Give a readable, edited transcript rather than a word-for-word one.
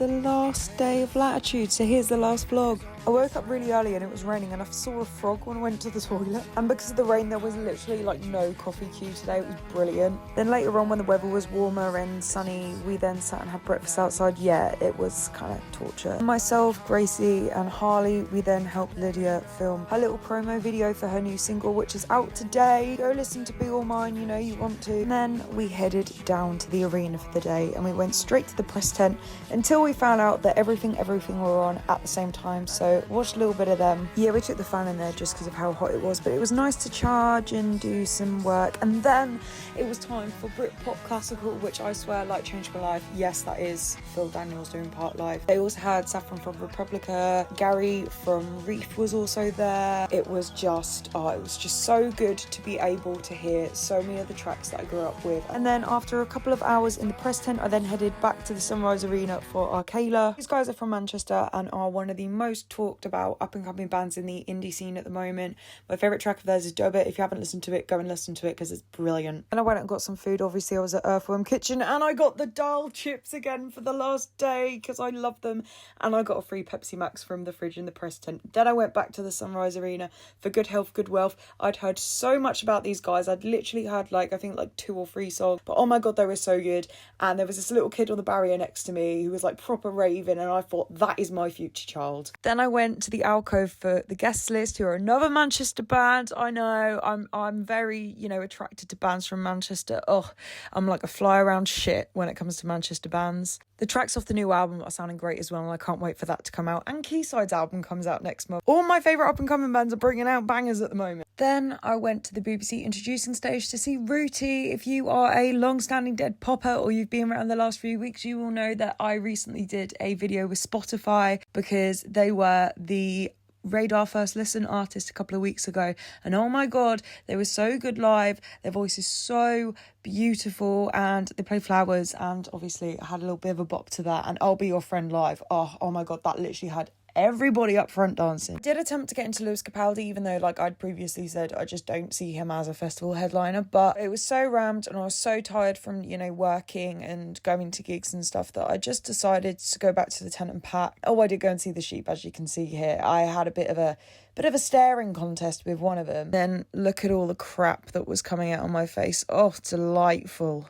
the last day of Latitude, so here's the last vlog. I woke up really early and it was raining and I saw a frog when I went to the toilet, and because of the rain there was literally like no coffee queue today. It was brilliant. Then later on when the weather was warmer and sunny, we then sat and had breakfast outside. Yeah, it was kind of torture. Myself, Gracie and Harley, we then helped Lydia film her little promo video for her new single, which is out today. Go listen to Be All Mine, you know you want to. And then we headed down to the arena for the day and we went straight to the press tent until we found out that everything were on at the same time, so watched a little bit of them. Yeah, we took the fan in there just because of how hot it was, but it was nice to charge and do some work. And then it was time for Britpop Classical, which I swear like changed my life. Yes, that is Phil Daniels doing part live. They also had Saffron from Republica, Gary from Reef was also there. It was just so good to be able to hear so many of the tracks that I grew up with. And then after a couple of hours in the press tent, I then headed back to the Sunrise Arena for Arkayla. These guys are from Manchester and are one of the most talked about up and coming bands in the indie scene at the moment. My favourite track of theirs is Dub It. If you haven't listened to it, go and listen to it because it's brilliant. And I went and got some food. Obviously I was at Earthworm Kitchen and I got the dal chips again for the last day because I love them, and I got a free Pepsi Max from the fridge in the press tent. Then I went back to the Sunrise Arena for Good Health, Good Wealth. I'd heard so much about these guys. I'd literally heard I think 2 or 3 songs, but oh my god, they were so good. And there was this little kid on the barrier next to me who was proper raving, and I thought, that is my future child. Then I went to the alcove for the guest list, who are another Manchester band. I know I'm very attracted to bands from Manchester. I'm like a fly around shit when it comes to Manchester bands. The tracks off the new album are sounding great as well, and I can't wait for that to come out. And Quayside's album comes out next month. All my favourite up-and-coming bands are bringing out bangers at the moment. Then I went to the BBC introducing stage to see Rooty. If you are a long-standing Dead Popper or you've been around the last few weeks, you will know that I recently did a video with Spotify because they were the Radar First Listen artist a couple of weeks ago, and oh my god, they were so good live. Their voice is so beautiful and they play Flowers, and obviously I had a little bit of a bop to that, and I'll Be Your Friend live. Oh my god, that literally had everybody up front dancing. I did attempt to get into Lewis Capaldi, even though I'd previously said I just don't see him as a festival headliner, but it was so rammed and I was so tired from working and going to gigs and stuff that I just decided to go back to the tent and pack. I did go and see the Sheep, as you can see here. I had a bit of a staring contest with one of them. Then look at all the crap that was coming out on my face. Delightful.